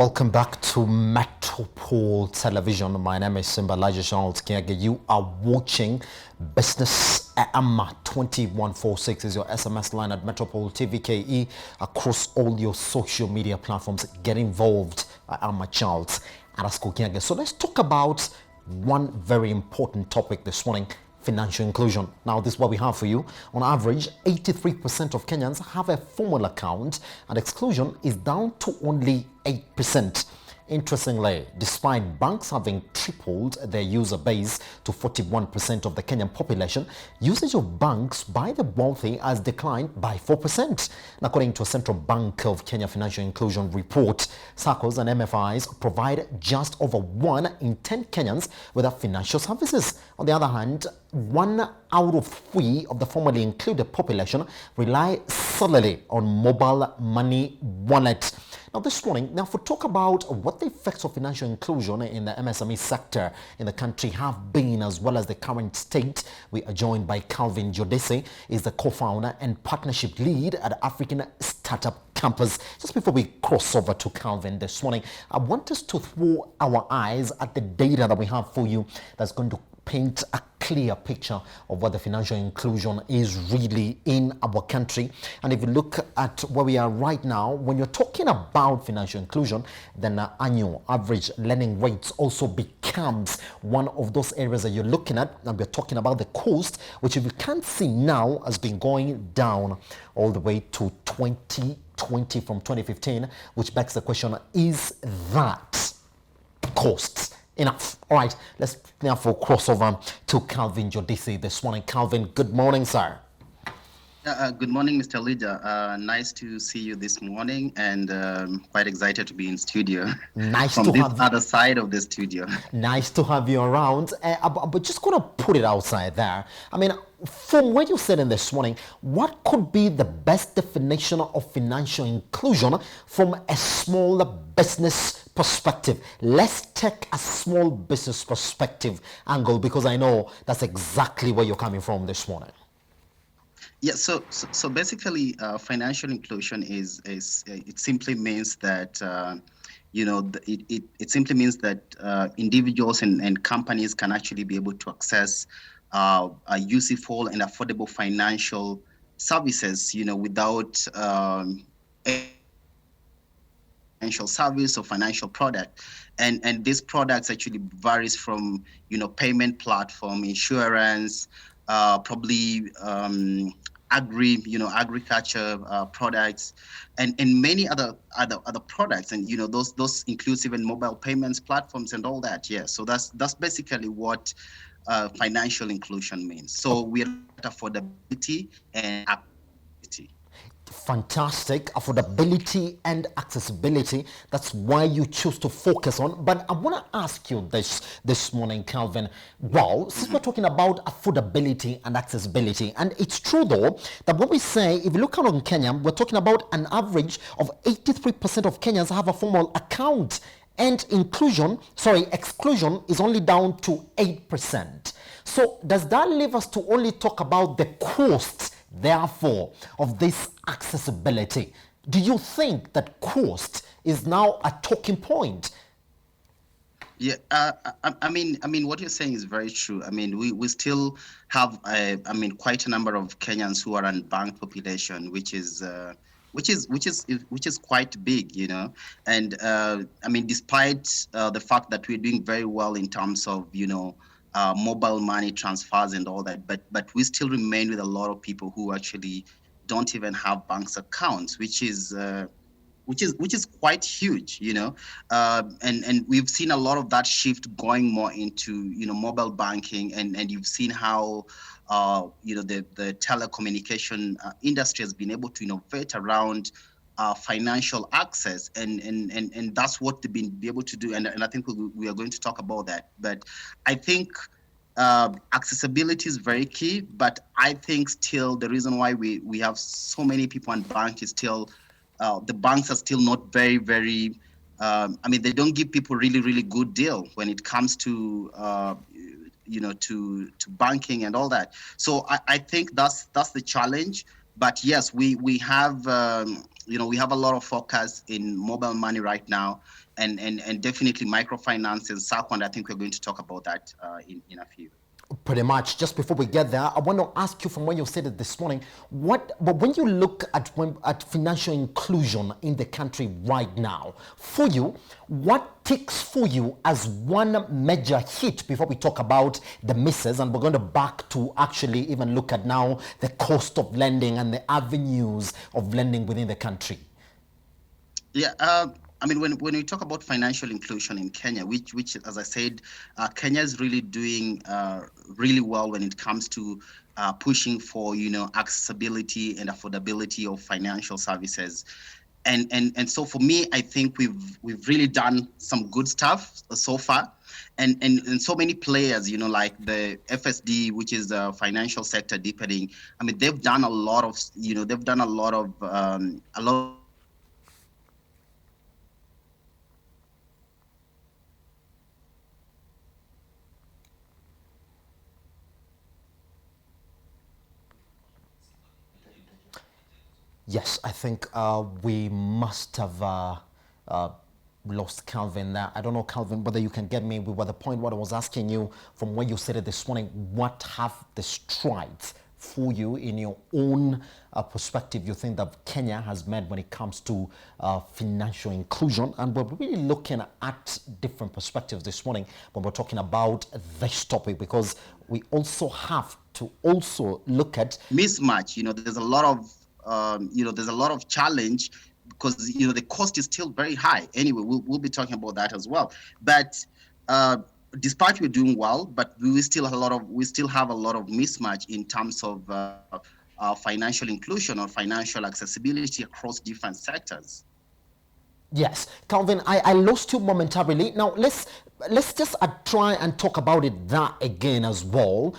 Welcome back to Metropole Television. My name is Simba Elijah Charles Kiage. You are watching Business Amma 2146 is your SMS line at Metropole TVKE across all your social media platforms. Get involved. I am my Charles Arasko Kiage. So let's talk about one very important topic this morning. Financial inclusion. Now, this is what we have for you. On average, 83% of Kenyans have a formal account, and exclusion is down to only 8%. Interestingly, despite banks having tripled their user base to 41% of the Kenyan population, usage of banks by the wealthy has declined by 4%. According to a Central Bank of Kenya Financial Inclusion report, SACCOs and MFIs provide just over 1 in 10 Kenyans with financial services. On the other hand, 1 out of 3 of the formally included population rely solely on mobile money wallet. Now this morning, for talk about what the effects of financial inclusion in the MSME sector in the country have been, as well as the current state, we are joined by Calvin Jodese, is the co-founder and partnership lead at African Startup Campus. Just before we cross over to Calvin this morning, I want us to throw our eyes at the data that we have for you that's going to paint a clear picture of what the financial inclusion is really in our country. And if you look at where we are right now, when you're talking about financial inclusion, then annual average lending rates also becomes one of those areas that you're looking at. And we're talking about the cost, which if you can't see now has been going down all the way to 2020 from 2015, which begs the question, is that cost enough? All right, let's therefore cross over to Calvin Jodese this morning. Calvin, good morning, sir. Good morning, Mr. Leader. Nice to see you this morning, and quite excited to be in studio. Nice from to this have other side of the studio. Nice to have you around. But just gonna put it outside there. I mean, from what you said in this morning, what could be the best definition of financial inclusion from a small business perspective? Let's take a small business perspective angle, because I know that's exactly where you're coming from this morning. Yeah, so basically, financial inclusion is it simply means that it simply means that individuals and companies can actually be able to access useful and affordable financial services, without financial service or financial product, and these products actually varies from payment platform, insurance, probably agriculture products, and many other products, and those includes even mobile payments platforms and all that. Yeah, so that's basically what financial inclusion means. So we are at affordability and accessibility. Fantastic. Affordability and accessibility, that's why you choose to focus on. But I want to ask you this morning, Calvin. Well, since we're talking about affordability and accessibility, and it's true though that when we say, if you look out on Kenya, we're talking about an average of 83% of Kenyans have a formal account, and exclusion is only down to 8%. So does that leave us to only talk about the costs, therefore, of this accessibility? Do you think that cost is now a talking point? Yeah, I mean, what you're saying is very true. I mean, we still have, quite a number of Kenyans who are unbanked population, which is quite big, and despite the fact that we're doing very well in terms of mobile money transfers and all that, but we still remain with a lot of people who actually don't even have banks accounts, which is quite huge, and we've seen a lot of that shift going more into mobile banking, and you've seen how the telecommunication industry has been able to innovate around financial access, and that's what they've been able to do, and I think we are going to talk about that. But I think accessibility is very key, but I think still the reason why we have so many people unbanked is still the banks are still not very, very they don't give people really, really good deal when it comes to to banking and all that. So I think that's the challenge. But yes, we have we have a lot of focus in mobile money right now, and definitely microfinance and SACCO. I think we're going to talk about that in a few. Pretty much. Just before we get there, I want to ask you from when you said it this morning, but when you look at financial inclusion in the country right now, for you, what ticks for you as one major hit before we talk about the misses, and we're going to back to actually even look at now the cost of lending and the avenues of lending within the country? Yeah, I mean, when we talk about financial inclusion in Kenya, which as I said, Kenya is really doing really well when it comes to pushing for accessibility and affordability of financial services. And so for me, I think we've really done some good stuff so far, and so many players, like the FSD, which is the financial sector deepening. I mean, they've done a lot of a lot. Yes, I think we must have lost Calvin there. I don't know, Calvin, whether you can get me with the point what I was asking you from when you said it this morning. What have the strides for you in your own perspective you think that Kenya has made when it comes to financial inclusion? And we're really looking at different perspectives this morning when we're talking about this topic, because we also have to also look at mismatch. There's a lot of there's a lot of challenge because the cost is still very high. Anyway, we'll be talking about that as well. But despite we're doing well, but we still have a lot of mismatch in terms of financial inclusion or financial accessibility across different sectors. Yes, Calvin, I lost you momentarily. Now let's just try and talk about it that again as well.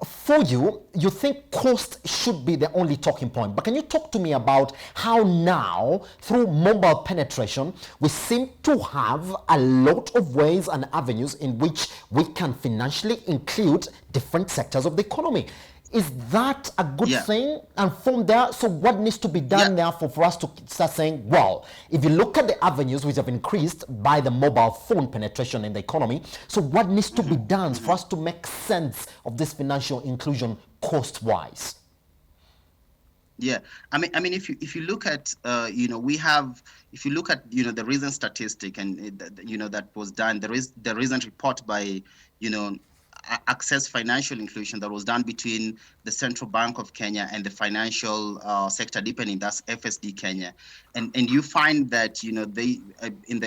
For you, you think cost should be the only talking point, but can you talk to me about how now, through mobile penetration, we seem to have a lot of ways and avenues in which we can financially include different sectors of the economy? Is that a good thing? And from there, so what needs to be done there for us to start saying, well, if you look at the avenues which have increased by the mobile phone penetration in the economy, so what needs to be done for us to make sense of this financial inclusion cost-wise? Yeah, I mean, if you look at we have, if you look at the recent statistic and that was done, there is the recent report by Access Financial Inclusion that was done between the Central Bank of Kenya and the Financial Sector Deepening, that's FSD Kenya, and you find that they in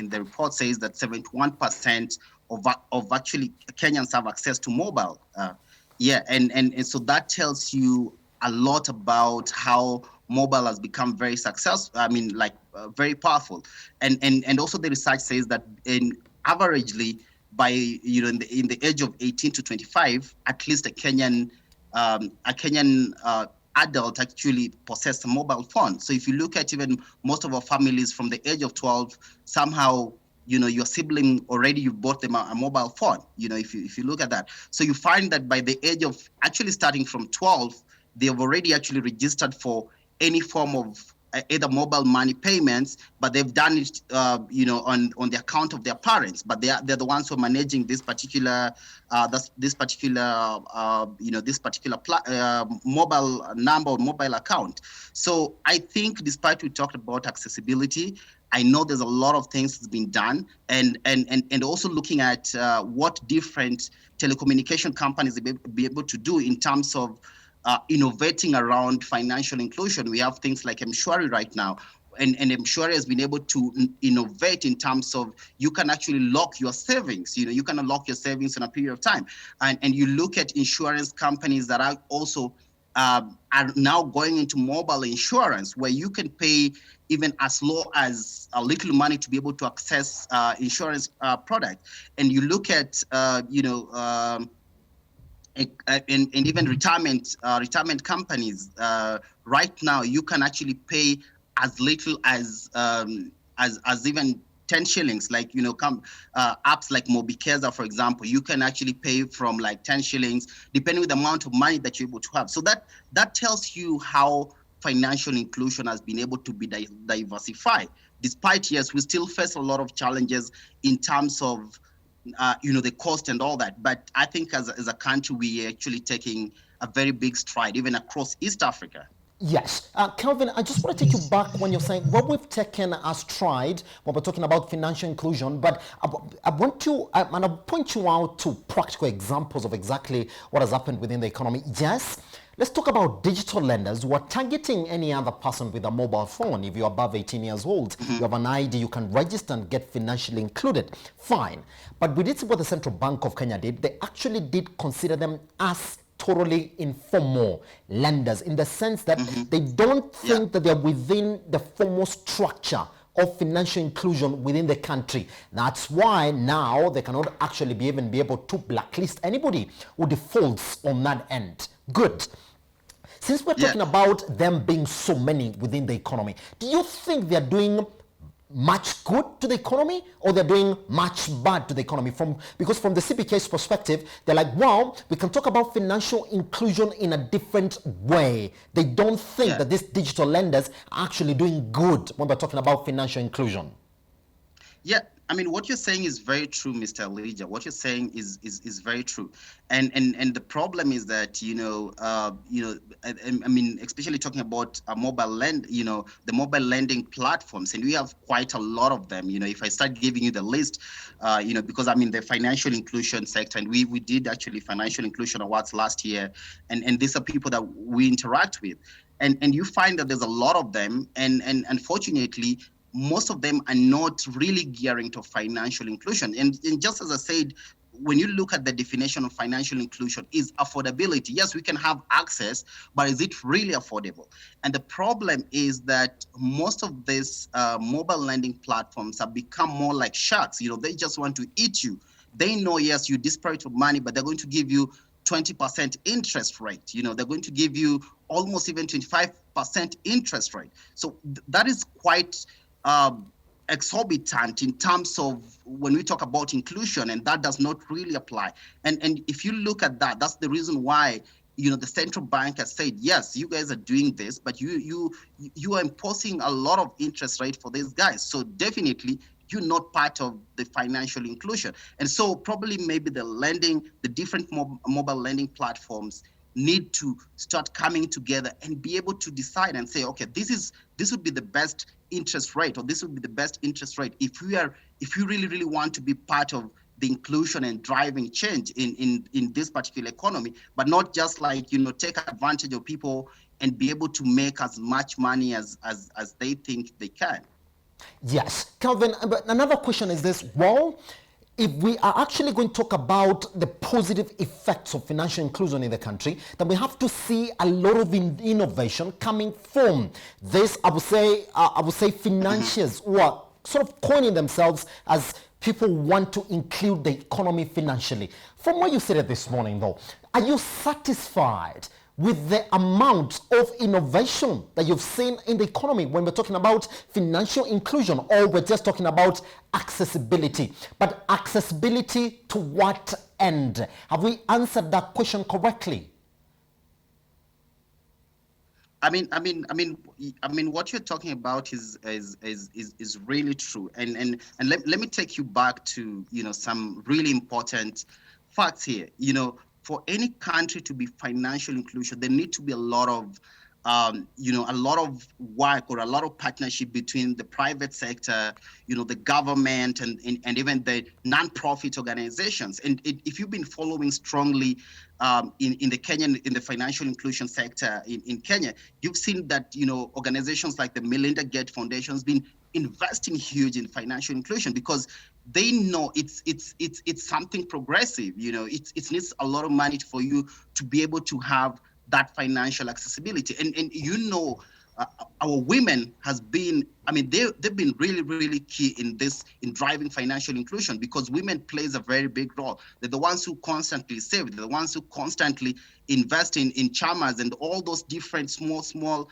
the report says that 71% of actually Kenyans have access to mobile. And so that tells you a lot about how mobile has become very successful. I mean, very powerful, and also the research says that in averagely, by in the age of 18 to 25, at least a Kenyan adult actually possess a mobile phone. So if you look at even most of our families from the age of 12, somehow your sibling already, you bought them a mobile phone. If you look at that, so you find that by the age of actually starting from 12, they have already actually registered for any form of either mobile money payments, but they've done it, on the account of their parents. But they're the ones who are managing this particular mobile number or mobile account. So I think, despite we talked about accessibility, I know there's a lot of things that's been done, and also looking at what different telecommunication companies be able to do in terms of innovating around financial inclusion. We have things like M-Shwari right now, and M-Shwari has been able to innovate in terms of you can actually lock your savings. You can unlock your savings in a period of time, and you look at insurance companies that are also are now going into mobile insurance, where you can pay even as low as a little money to be able to access insurance product. And you look at and even retirement companies, right now you can actually pay as little as even 10 shillings, like apps like Mobikeza, for example. You can actually pay from like 10 shillings depending on the amount of money that you're able to have. So that tells you how financial inclusion has been able to be diversified. despite, yes, we still face a lot of challenges in terms of the cost and all that. But I think as a country, we are actually taking a very big stride, even across East Africa. Yes. Kelvin, I just want to take you back when you're saying what we've taken as stride when we're talking about financial inclusion, but I want to, and I'll point you out to practical examples of exactly what has happened within the economy. Yes, let's talk about digital lenders who are targeting any other person with a mobile phone. If you're above 18 years old, you have an ID, you can register and get financially included. Fine. But we did see what the Central Bank of Kenya did. They actually did consider them as totally informal lenders, in the sense that they don't think that they're within the formal structure of financial inclusion within the country. That's why now they cannot actually be able to blacklist anybody who defaults on that end. Good. Since we're talking about them being so many within the economy, do you think they're doing much good to the economy, or they're doing much bad to the economy? Because from the CBK's perspective, they're like, well, we can talk about financial inclusion in a different way. They don't think that these digital lenders are actually doing good when we're talking about financial inclusion. Yeah, I mean, what you're saying is very true, Mr. Elijah. What you're saying is very true, and the problem is that I mean, especially talking about a mobile the mobile lending platforms, and we have quite a lot of them. If I start giving you the list, because I'm in the financial inclusion sector, and we did actually financial inclusion awards last year, and these are people that we interact with, and you find that there's a lot of them, and unfortunately, most of them are not really gearing to financial inclusion. And just as I said, when you look at the definition of financial inclusion, is affordability. Yes, we can have access, but is it really affordable? And the problem is that most of these mobile lending platforms have become more like sharks. They just want to eat you. They know, yes, you're desperate for money, but they're going to give you 20% interest rate. They're going to give you almost even 25% interest rate. So that is quite exorbitant in terms of when we talk about inclusion, and that does not really apply. And if you look at that, that's the reason why the central bank has said, yes, you guys are doing this, but you are imposing a lot of interest rate for these guys. So definitely you're not part of the financial inclusion. And so probably maybe the different mobile lending platforms need to start coming together and be able to decide and say, okay, this would be the best interest rate, or this would be the best interest rate if you really want to be part of the inclusion and driving change in this particular economy, but not just like take advantage of people and be able to make as much money as they think they can. Yes, Kelvin, but another question is this: well, if we are actually going to talk about the positive effects of financial inclusion in the country, then we have to see a lot of innovation coming from this. I would say financiers who are sort of coining themselves as people who want to include the economy financially. From what you said this morning, though, are you satisfied with the amount of innovation that you've seen in the economy when we're talking about financial inclusion, or we're just talking about accessibility? But accessibility to what end? Have we answered that question correctly? I mean, what you're talking about is really true, and let me take you back to some really important facts here. For any country to be financial inclusion, there need to be a lot of work or a lot of partnership between the private sector, the government, and even the non-profit organizations. And if you've been following strongly in the financial inclusion sector in Kenya, you've seen that organizations like the Melinda Gates Foundation has been investing huge in financial inclusion, because they know it's something progressive. It needs a lot of money for you to be able to have that financial accessibility. And our women has been, they've been really, really key in driving financial inclusion, because women plays a very big role. They're the ones who constantly save. They're the ones who constantly invest in chamas and all those different small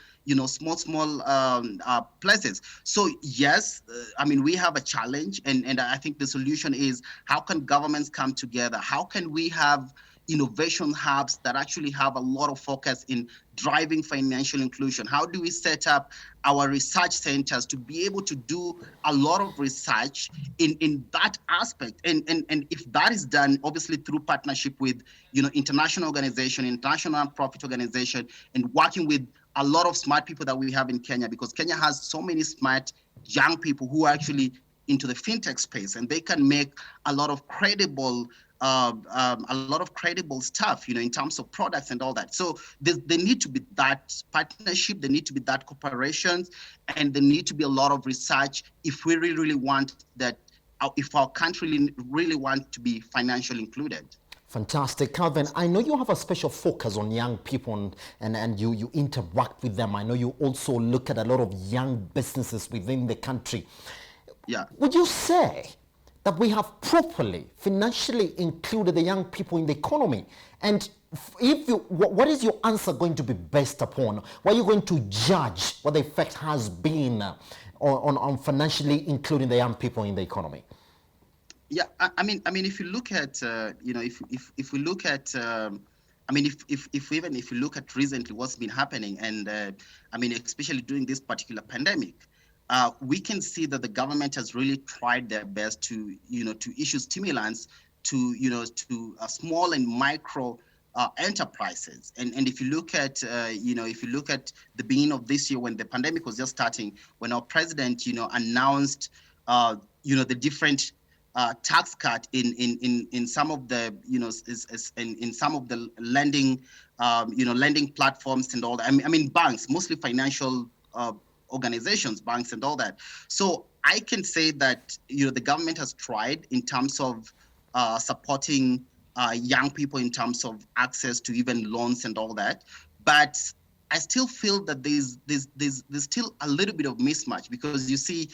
places. So yes, we have a challenge, and I think the solution is, how can governments come together? How can we have innovation hubs that actually have a lot of focus in driving financial inclusion? How do we set up up our research centers to be able to do a lot of research in that aspect. And if that is done, obviously through partnership with, international organization, international nonprofit organization, and working with a lot of smart people that we have in Kenya, because Kenya has so many smart young people who are actually into the fintech space, and they can make a lot of credible stuff, in terms of products and all that. So there need to be that partnership, there need to be that cooperations, and there need to be a lot of research if we really, really want that, if our country really want to be financially included. Fantastic. Calvin, I know you have a special focus on young people and you interact with them. I know you also look at a lot of young businesses within the country. Yeah. Would you say that we have properly financially included the young people in the economy? And what is your answer going to be based upon? What are you going to judge what the effect has been on financially including the young people in the economy? Yeah, I mean, if you look at, if we look at, if you look at recently what's been happening, and especially during this particular pandemic, we can see that the government has really tried their best to, to issue stimulants to small and micro enterprises. And if you look at, if you look at the beginning of this year, when the pandemic was just starting, when our president, announced, the different tax cut in some of the, in some of the lending, lending platforms and all that. I mean, banks, mostly financial organizations, banks and all that. So I can say that, the government has tried in terms of supporting young people in terms of access to even loans and all that. But I still feel that there's still a little bit of mismatch, because you see,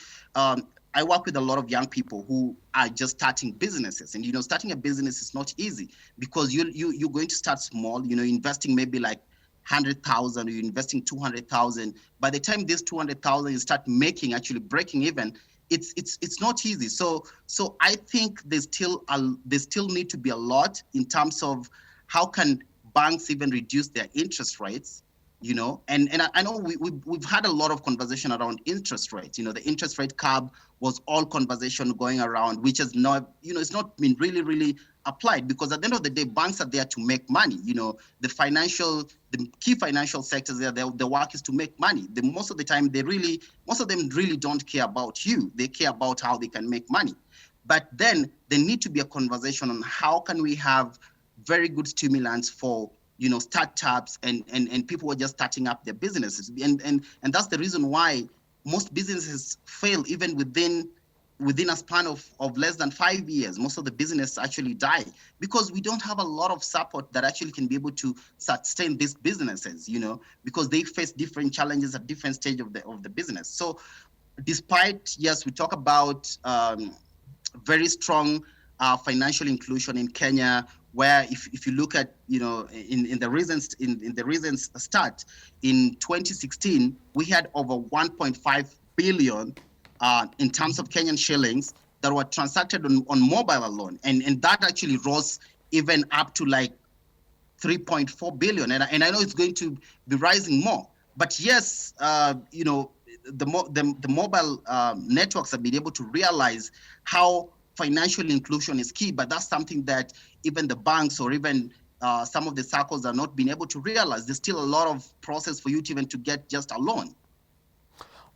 I work with a lot of young people who are just starting businesses, and starting a business is not easy, because you're going to start small, investing maybe like 100,000, or you're investing 200,000. By the time this 200,000 you start making, actually breaking even, it's not easy. So I think there still need to be a lot in terms of how can banks even reduce their interest rates. And I know we've had a lot of conversation around interest rates. The interest rate curve was all conversation going around, which has not, it's not been really, really applied, because at the end of the day, banks are there to make money. The key financial sectors there, the work is to make money. Most of the time, most of them really don't care about you. They care about how they can make money. But then there need to be a conversation on how can we have very good stimulants for startups and people who are just starting up their businesses. And that's the reason why most businesses fail even within a span of less than 5 years. Most of the business actually die because we don't have a lot of support that actually can be able to sustain these businesses, because they face different challenges at different stage of the business. So despite, yes, we talk about very strong financial inclusion in Kenya, where if you look at, in the recent start, in 2016, we had over 1.5 billion in terms of Kenyan shillings that were transacted on mobile alone. And that actually rose even up to like 3.4 billion. And I know it's going to be rising more. But yes, the mobile networks have been able to realize how financial inclusion is key, but that's something that even the banks or even some of the circles are not being able to realize. There's still a lot of process for you to even to get just a loan.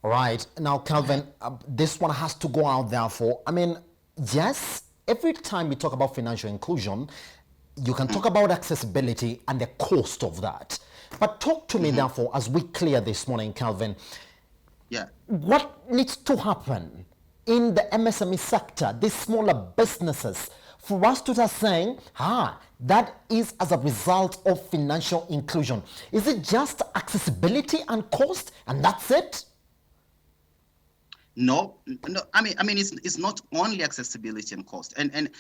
All right. Now, Calvin, this one has to go out there for, yes, every time we talk about financial inclusion, you can talk about accessibility and the cost of that. But talk to me, therefore, as we clear this morning, Calvin, what needs to happen in the MSME sector, these smaller businesses, for us to start saying, that is as a result of financial inclusion? Is it just accessibility and cost, and that's it? No. It's not only accessibility and cost, and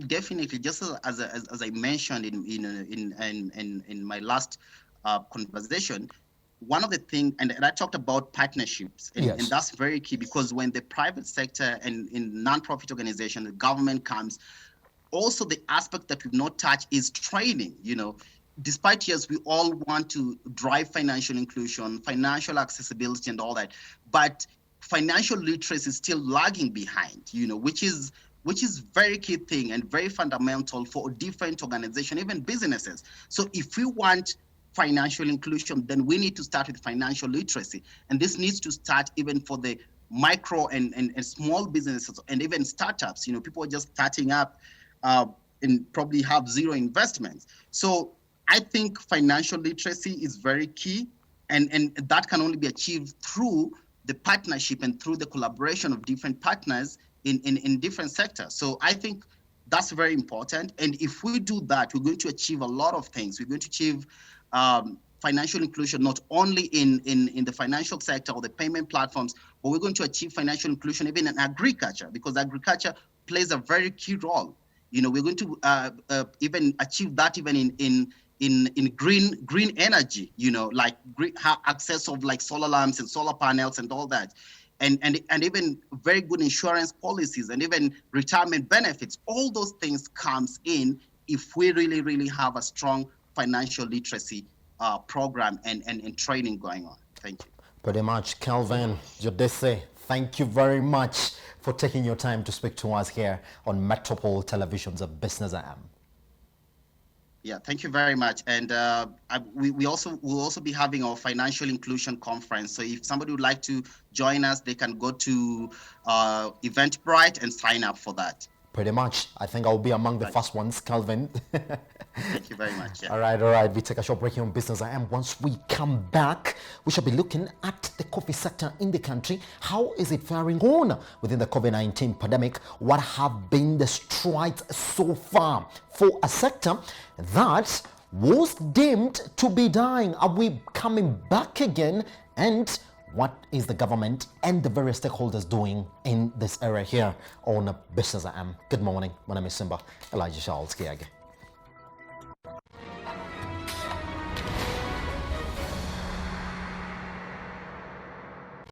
definitely, just as I mentioned in my last conversation, one of the things, and I talked about partnerships, and that's very key, because when the private sector and in non-profit organization, the government comes, also the aspect that we've not touched is training. despite, yes, we all want to drive financial inclusion, financial accessibility and all that, but financial literacy is still lagging behind, which is very key thing and very fundamental for different organizations, even businesses. So if we want financial inclusion, then we need to start with financial literacy. And this needs to start even for the micro and small businesses and even startups. People are just starting up and probably have zero investments. So I think financial literacy is very key, and that can only be achieved through the partnership and through the collaboration of different partners in different sectors. So I think that's very important. And if we do that, we're going to achieve a lot of things. We're going to achieve financial inclusion, not only in the financial sector or the payment platforms, but we're going to achieve financial inclusion even in agriculture, because agriculture plays a very key role. We're going to even achieve that even in green energy, like access of like solar lamps and solar panels and all that. And even very good insurance policies and even retirement benefits. All those things comes in if we really, really have a strong financial literacy program and training going on. Thank you. Pretty much. Calvin Jodese, thank you very much for taking your time to speak to us here on Metropole Television's Business AM. Yeah, thank you very much. And we'll also be having our financial inclusion conference. So if somebody would like to join us, they can go to Eventbrite and sign up for that. Pretty much. I think I'll be among the first ones, Calvin. Thank you very much. Yeah. All right. We take a short break here on Business AM. Once we come back, we shall be looking at the coffee sector in the country. How is it faring on within the COVID-19 pandemic? What have been the strides so far for a sector that was deemed to be dying? Are we coming back again? And what is the government and the various stakeholders doing in this area here on Business AM? Good morning. My name is Simba Elijah Charles Kiage.